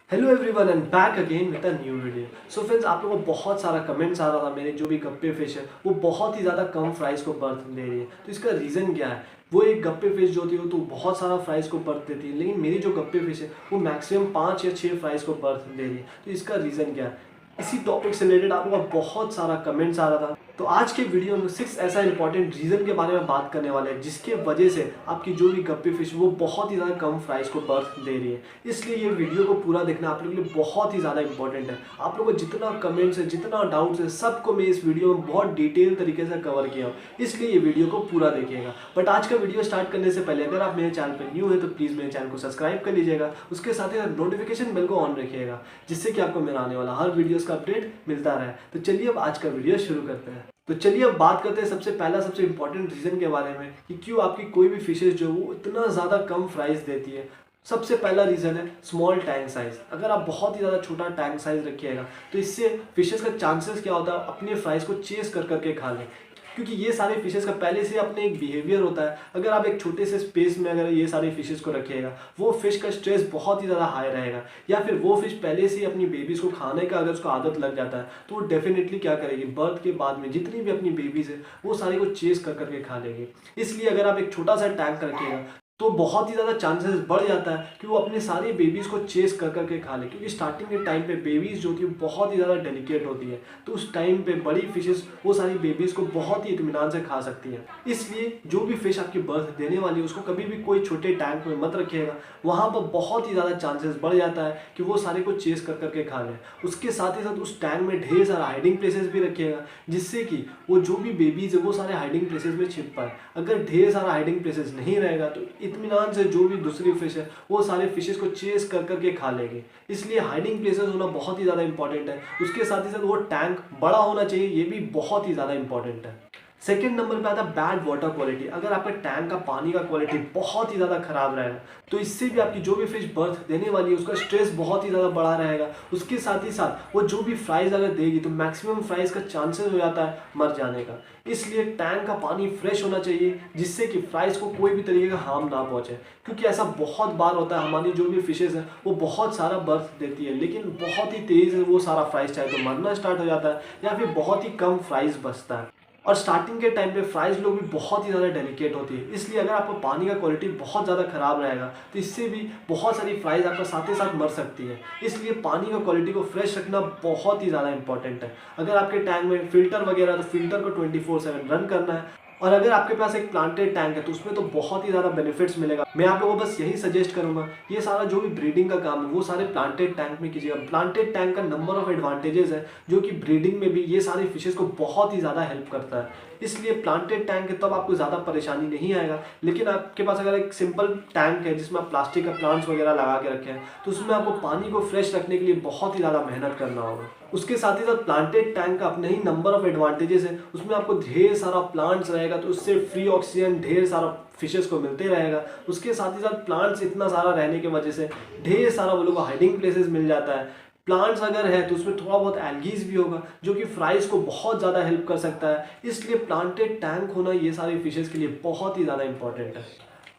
Hello everyone and back again with a new video. So friends, आप लोगों को बहुत सारा कमेंट्स आ रहा था मेरे जो भी गप्पे फिश है वो बहुत ही ज़्यादा कम प्राइस को बर्थ दे रही है। तो इसका रीज़न क्या है? वो एक गप्पे फिश जो होती है वो तो बहुत सारा प्राइस को बर्थ देती है, लेकिन मेरी जो गप्पे फिश है वो मैक्सिमम 5 या 6 प्राइस को बर्थ दे रही है। तो इसका रीज़न क्या है? इसी टॉपिक से रिलेटेड आप लोगों का बहुत सारा कमेंट्स आ रहा था। तो आज के वीडियो में 6 ऐसा इंपॉर्टेंट रीज़न के बारे में बात करने वाले हैं जिसके वजह से आपकी जो भी गप्पी फिश वो बहुत ही ज़्यादा कम प्राइस को बर्थ दे रही है। इसलिए ये वीडियो को पूरा देखना आप लोगों के लिए बहुत ही ज़्यादा इंपॉर्टेंट है। आप लोगों को जितना कमेंट्स है, जितना डाउट्स है, सबको मैं इस वीडियो में बहुत डिटेल तरीके से कवर किया हूँ, इसलिए ये वीडियो को पूरा देखिएगा। बट आज का वीडियो स्टार्ट करने से पहले अगर आप मेरे चैनल पर न्यू है तो प्लीज़ मेरे चैनल को सब्सक्राइब कर लीजिएगा। उसके साथ ही नोटिफिकेशन बेल को ऑन रखिएगा जिससे कि आपको मेरा आने वाला हर वीडियोज़ का अपडेट मिलता रहे। तो चलिए अब आज का वीडियो शुरू करते हैं। तो चलिए अब बात करते हैं सबसे इंपॉर्टेंट रीज़न के बारे में कि क्यों आपकी कोई भी फिशेज जो वो इतना ज़्यादा कम प्राइस देती है। सबसे पहला रीज़न है स्मॉल टैंक साइज़। अगर आप बहुत ही ज़्यादा छोटा टैंक साइज़ रखिएगा तो इससे फिशेज का चांसेस क्या होता है अपने प्राइस को चेस कर करके खा लें, क्योंकि ये सारे फिशेस का पहले से अपने एक बिहेवियर होता है। अगर आप एक छोटे से स्पेस में अगर ये सारे फिशेस को रखिएगा वो फिश का स्ट्रेस बहुत ही ज़्यादा हाई रहेगा, या फिर वो फिश पहले से ही अपनी बेबीज़ को खाने का अगर उसको आदत लग जाता है तो वो डेफिनेटली क्या करेगी, बर्थ के बाद में जितनी भी अपनी बेबीज़ है वो सारे को चेस कर करके खा लेंगे। इसलिए अगर आप एक छोटा सा टैंक रखिएगा तो बहुत ही ज़्यादा चांसेस बढ़ जाता है कि वो अपने सारी बेबीज़ को चेस कर करके खा ले, क्योंकि स्टार्टिंग के टाइम पे बेबीज़ जो होती है बहुत ही ज़्यादा डेलिकेट होती है। तो उस टाइम पे बड़ी फिशेस वो सारी बेबीज़ को बहुत ही इत्मीनान से खा सकती हैं। इसलिए जो भी फिश आपकी बर्थ देने वाली है उसको कभी भी कोई छोटे टैंक में मत रखिएगा। वहाँ पर बहुत ही ज़्यादा चांसेस बढ़ जाता है कि वो सारे को चेस कर करके खा लें। उसके साथ ही साथ उस टैंक में ढेर सारा हाइडिंग प्लेसेस भी रखिएगा जिससे कि वो जो भी बेबीज़ है वो सारे हाइडिंग प्लेसेस में छिप पाए। अगर ढेर सारा हाइडिंग प्लेसेस नहीं रहेगा तो इत्मीनान से जो भी दूसरी फिश है वो सारे फिशेस को चेस कर करके खा लेंगे। इसलिए हाइडिंग प्लेसेस होना बहुत ही ज़्यादा इंपॉर्टेंट है। उसके साथ ही साथ वो टैंक बड़ा होना चाहिए, ये भी बहुत ही ज़्यादा इंपॉर्टेंट है। सेकेंड नंबर पे आता है बैड वाटर क्वालिटी। अगर आपके टैंक का पानी का क्वालिटी बहुत ही ज़्यादा खराब रहेगा तो इससे भी आपकी जो भी फिश बर्थ देने वाली है उसका स्ट्रेस बहुत ही ज़्यादा बढ़ा रहेगा। उसके साथ ही साथ वो जो भी फ्राइज अगर देगी तो मैक्सिमम फ्राइज का चांसेस हो जाता है मर जाने का। इसलिए टैंक का पानी फ्रेश होना चाहिए जिससे कि फ्राइज को कोई भी तरीके का हार्म ना पहुंचे, क्योंकि ऐसा बहुत बार होता है हमारी जो भी फिशेज है वो बहुत सारा बर्थ देती है लेकिन बहुत ही तेज़ वो सारा फ्राइज चाहे तो मरना स्टार्ट हो जाता है या फिर बहुत ही कम फ्राइज बचता है। और स्टार्टिंग के टाइम पे फ्राइज लोग भी बहुत ही ज़्यादा डेलिकेट होती है। इसलिए अगर आपका पानी का क्वालिटी बहुत ज़्यादा ख़राब रहेगा तो इससे भी बहुत सारी फ्राइज आपका साथ ही साथ मर सकती है। इसलिए पानी का क्वालिटी को फ्रेश रखना बहुत ही ज़्यादा इंपॉर्टेंट है। अगर आपके टैंक में फ़िल्टर वगैरह तो फ़िल्टर को 24/7 रन करना है। और अगर आपके पास एक प्लांटेड टैंक है तो उसमें तो बहुत ही ज़्यादा बेनिफिट्स मिलेगा। मैं आप लोगों को बस यही सजेस्ट करूंगा, ये सारा जो भी ब्रीडिंग का काम है वो सारे प्लांटेड टैंक में कीजिएगा। प्लांटेड टैंक का नंबर ऑफ एडवांटेजेस है जो कि ब्रीडिंग में भी ये सारी फिशेस को बहुत ही ज़्यादा हेल्प करता है। इसलिए प्लांटेड टैंक है तब आपको ज़्यादा परेशानी नहीं आएगा। लेकिन आपके पास अगर एक सिंपल टैंक है जिसमें आप प्लास्टिक का प्लांट्स वगैरह लगा के रखे हैं तो उसमें आपको पानी को फ्रेश रखने के लिए बहुत ही ज़्यादा मेहनत करना होगा। उसके साथ ही साथ प्लांटेड टैंक का अपने ही नंबर ऑफ एडवांटेजेस है। उसमें आपको ढेर सारा प्लांट्स रहेगा तो उससे फ्री ऑक्सीजन ढेर सारा फिशेस को मिलते रहेगा। उसके साथ ही साथ प्लांट्स इतना सारा रहने की वजह से ढेर सारा वो लोगों को हाइडिंग प्लेसेस मिल जाता है। प्लांट्स अगर है तो उसमें थोड़ा बहुत एल्गीज भी होगा जो कि फ्राइज को बहुत ज़्यादा हेल्प कर सकता है। इसलिए प्लांटेड टैंक होना ये सारे फिशेस के लिए बहुत ही ज़्यादा इंपॉर्टेंट है।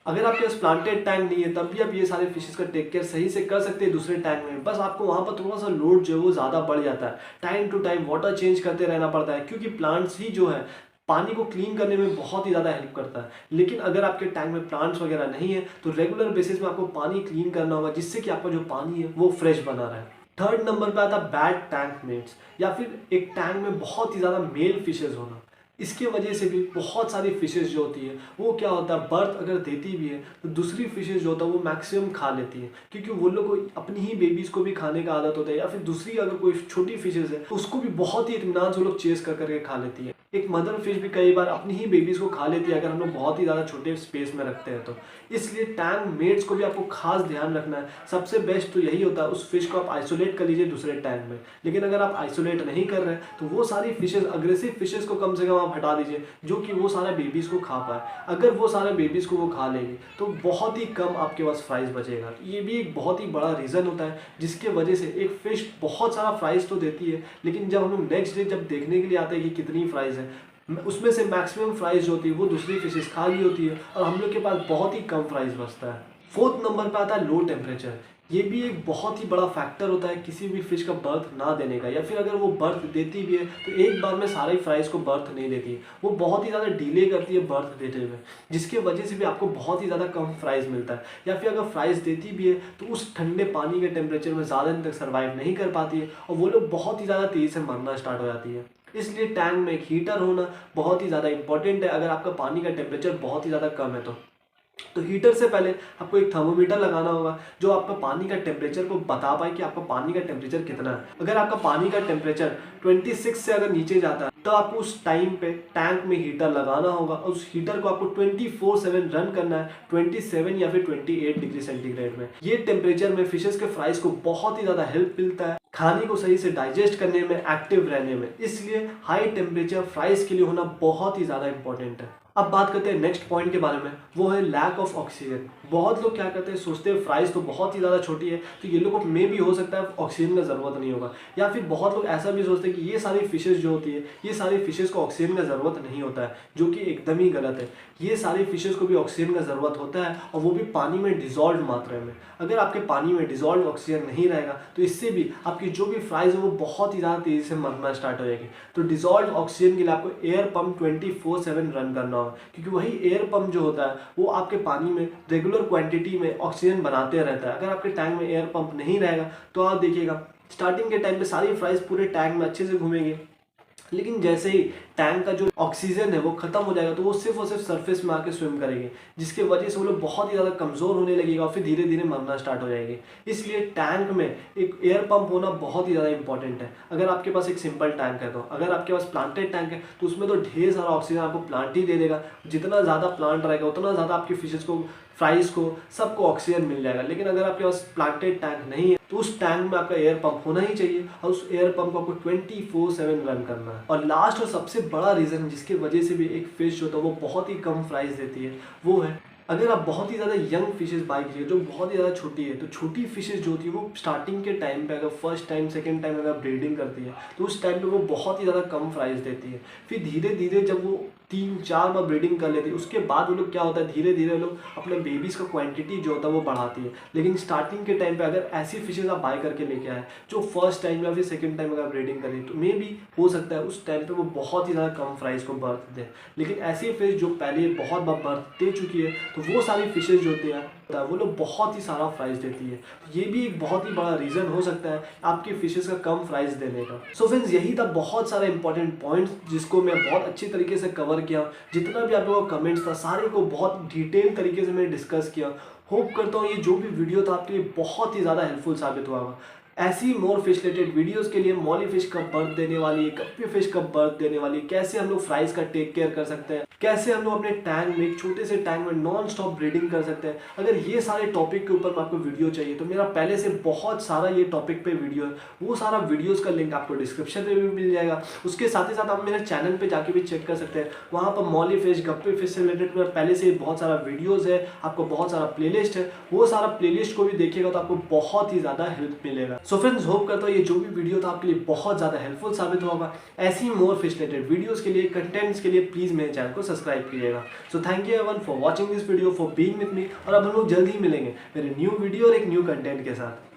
अगर आपके पास प्लांटेड टैंक नहीं है तब भी आप ये सारे फिशेस का टेक केयर सही से कर सकते हैं दूसरे टैंक में। बस आपको वहाँ पर थोड़ा सा लोड जो है वो ज़्यादा बढ़ जाता है। Time to time water change करते रहना पड़ता है क्योंकि प्लांट्स ही जो है पानी को क्लीन करने में बहुत ही ज़्यादा हेल्प करता है। लेकिन अगर आपके टैंक में प्लांट्स वगैरह नहीं है तो रेगुलर बेसिस में आपको पानी क्लीन करना होगा जिससे कि आपका जो पानी है वो फ्रेश बना रहे। थर्ड नंबर पे आता है बैड टैंक मेट्स, या फिर एक टैंक में बहुत ही ज़्यादा मेल फिशेज होना। इसके वजह से भी बहुत सारी फिशेज जो होती है वो क्या होता है, बर्थ अगर देती भी है तो दूसरी फिशेज जो होता है वो मैक्सिमम खा लेती है, क्योंकि वो लोग को अपनी ही बेबीज़ को भी खाने का आदत होता है। या फिर दूसरी अगर कोई छोटी फिशेज है तो उसको भी बहुत ही इत्मीनान से वो लोग चेस कर करके खा लेती है। एक मदर फिश भी कई बार अपनी ही बेबीज़ को खा लेती है अगर हम लोग बहुत ही ज़्यादा छोटे स्पेस में रखते हैं तो। इसलिए टैंक मेट्स को भी आपको खास ध्यान रखना है। सबसे बेस्ट तो यही होता है उस फिश को आप आइसोलेट कर लीजिए दूसरे टैंक में। लेकिन अगर आप आइसोलेट नहीं कर रहे हैं तो वो सारी फिशेज, अग्रेसिव फिशेज को कम से कम आप हटा दीजिए जो कि वो सारे बेबीज़ को खा पाए। अगर वो सारे बेबीज़ को वो खा लेंगे तो बहुत ही कम आपके पास फ्राइज बचेगा। ये भी एक बहुत ही बड़ा रीज़न होता है जिसके वजह से एक फ़िश बहुत सारा फ्राइज तो देती है लेकिन जब हम लोग नेक्स्ट डे जब देखने के लिए आते हैं कि कितनी फ्राइज है उसमें से मैक्सिमम फ्राइज जो होती है वो दूसरी फिशेस खा ली होती है और हम लोग के पास बहुत ही कम फ्राइज बचता है। फोर्थ नंबर पे आता है लो टेम्परेचर। ये भी एक बहुत ही बड़ा फैक्टर होता है किसी भी फिश का बर्थ ना देने का, या फिर अगर वो बर्थ देती भी है तो एक बार में सारे फ्राइज़ को बर्थ नहीं देती है, वो बहुत ही ज़्यादा डिले करती है बर्थ देते हुए, जिसके वजह से भी आपको बहुत ही ज़्यादा कम फ्राइज़ मिलता है। या फिर अगर फ्राइज़ देती भी है तो उस ठंडे पानी के टेम्परेचर में ज़्यादा दिन तक सर्वाइव नहीं कर पाती है और वो लोग बहुत ही ज़्यादा तेज़ी से मरना स्टार्ट हो जाती है। इसलिए टैंक में एक हीटर होना बहुत ही ज़्यादा इंपॉर्टेंट है अगर आपका पानी का टेम्परेचर बहुत ही ज़्यादा कम है तो हीटर से पहले आपको एक थर्मोमीटर लगाना होगा जो आपका पानी का टेम्परेचर को बता पाए कि आपका पानी का टेम्परेचर कितना है। अगर आपका पानी का टेम्परेचर 26 से अगर नीचे जाता है तो आपको उस टाइम पे टैंक में हीटर लगाना होगा और उस हीटर को आपको 24/7 रन करना है 27 या फिर 28 डिग्री सेंटीग्रेड में। ये टेम्परेचर में फिशेस के फ्राइज को बहुत ही ज़्यादा हेल्प मिलता है खाने को सही से डाइजेस्ट करने में, एक्टिव रहने में, इसलिए हाई टेम्परेचर फ्राइज के लिए होना बहुत ही ज़्यादा इंपॉर्टेंट है। अब बात करते हैं नेक्स्ट पॉइंट के बारे में, वो है लैक ऑफ ऑक्सीजन। बहुत लोग क्या करते हैं, सोचते हैं फ्राइज तो बहुत ही ज़्यादा छोटी है तो ये लोग को मे भी हो सकता है ऑक्सीजन का ज़रूरत नहीं होगा, या फिर बहुत लोग ऐसा भी सोचते हैं कि ये सारी फिशेस जो होती है ये सारी फिशेस को ऑक्सीजन का ज़रूरत नहीं होता है, जो कि एकदम ही गलत है। ये सारी फिशेस को भी ऑक्सीजन का ज़रूरत होता है और वो भी पानी में डिजॉल्व मात्रा में। अगर आपके पानी में डिजॉल्व ऑक्सीजन नहीं रहेगा तो इससे भी आपकी जो भी फ्राइज है वो बहुत ही ज़्यादा तेज़ी से मरना स्टार्ट हो जाएगी। तो डिजॉल्व ऑक्सीजन के लिए आपको एयर पंप 24/7 रन करना होगा, क्योंकि वही एयर पंप जो होता है वो आपके पानी में रेगुलर क्वांटिटी में ऑक्सीजन बनाते रहता है। अगर आपके टैंक में एयर पंप नहीं रहेगा तो आप देखिएगा स्टार्टिंग के टाइम पे सारी फ्राइज पूरे टैंक में अच्छे से घूमेंगे, लेकिन जैसे ही टैंक का जो ऑक्सीजन है वो खत्म हो जाएगा तो वो सिर्फ और सिर्फ सरफेस में आके स्विम करेंगे, जिसके वजह से वो लोग बहुत ही ज़्यादा कमज़ोर होने लगेगा और फिर धीरे धीरे मरना स्टार्ट हो जाएंगे। इसलिए टैंक में एक एयर पंप होना बहुत ही ज़्यादा इंपॉर्टेंट है। अगर आपके पास एक सिंपल टैंक है, तो अगर आपके पास प्लांटेड टैंक है तो उसमें तो ढेर सारा ऑक्सीजन आपको प्लांट ही दे देगा। जितना ज़्यादा प्लांट रहेगा उतना ज़्यादा आपकी फिशेज़ को, फ्राइज को, सबको ऑक्सीजन मिल जाएगा। लेकिन अगर आपके पास प्लांटेड टैंक नहीं है तो उस टैंक में आपका एयर पंप होना ही चाहिए और उस एयर पंप को आपको 24/7 रन करना है। और लास्ट और सबसे बड़ा रीज़न जिसकी वजह से भी एक फिश जो था वो बहुत ही कम फ्राइज देती है, वो है अगर आप बहुत ही ज़्यादा यंग फिशेस बाई कीजिए जो बहुत ही ज़्यादा छोटी है, तो छोटी फिशेस जो होती है वो स्टार्टिंग के टाइम पे अगर फर्स्ट टाइम सेकंड टाइम अगर ब्रीडिंग करती है तो उस टाइम पे वो बहुत ही ज़्यादा कम प्राइस देती है। फिर धीरे धीरे जब वो 3-4 बार ब्रीडिंग कर लेती है उसके बाद वो लोग क्या होता है, धीरे धीरे लोग अपने बेबीज़ का क्वांटिटी जो होता है वो बढ़ाती है। लेकिन स्टार्टिंग के टाइम पे अगर ऐसी फिशेस आप बाय करके लेके आए जो फर्स्ट टाइम या फिर सेकंड टाइम अगर ब्रीडिंग करें तो मे भी हो सकता है उस टाइम पे वो बहुत ही ज़्यादा कम प्राइस को बर्थ दे। लेकिन ऐसी फिश जो पहले बहुत बार बर्थ दे चुकी है तो वो सारी फिशेज जो होती है वो लोग बहुत ही सारा प्राइस देती है। तो ये भी एक बहुत ही बड़ा रीज़न हो सकता है आपकी फिशेस का कम प्राइस देने का। सो फ्रेंड्स, यही था बहुत सारे इंपॉर्टेंट पॉइंट्स जिसको मैं बहुत अच्छी तरीके से कवर किया। जितना भी आप लोगों का कमेंट्स था सारे को बहुत डिटेल तरीके से मैंने डिस्कस किया। होप करता हूँ ये जो भी वीडियो था आपके लिए बहुत ही ज़्यादा हेल्पफुल साबित हुआ होगा। ऐसी मोर फिश रिलेटेड वीडियोस के लिए मॉली फिश कब बर्थ देने वाली है, गप्पी फिश कब बर्थ देने वाली है, कैसे हम लोग फ्राइज का टेक केयर कर सकते हैं, कैसे हम लोग अपने टैंक में, एक छोटे से टैंक में नॉन स्टॉप ब्रीडिंग कर सकते हैं। अगर ये सारे टॉपिक के ऊपर आपको वीडियो चाहिए तो मेरा पहले से बहुत सारा ये टॉपिक पे वीडियो है, वो सारा वीडियोज़ का लिंक आपको डिस्क्रिप्शन में भी मिल जाएगा। उसके साथ ही साथ आप मेरे चैनल पर जाके भी चेक कर सकते हैं, वहाँ पर मॉली फिश, गप्पी फिश से रिलेटेड मेरा पहले से बहुत सारा वीडियोज़ है, आपको बहुत सारा प्लेलिस्ट है, वो सारा प्लेलिस्ट को भी देखिएगा तो आपको बहुत ही ज़्यादा हेल्प मिलेगा। सो फ्रेंड्स, होप करता हूँ ये जो भी वीडियो था आपके लिए बहुत ज़्यादा हेल्पफुल साबित होगा। ऐसी मोर फिश रिलेटेड वीडियोस के लिए, कंटेंट्स के लिए प्लीज़ मेरे चैनल को सब्सक्राइब कीजिएगा। So thank you everyone for watching this video, for being with me. और अब हम लोग जल्दी ही मिलेंगे मेरे न्यू वीडियो और एक न्यू कंटेंट के साथ।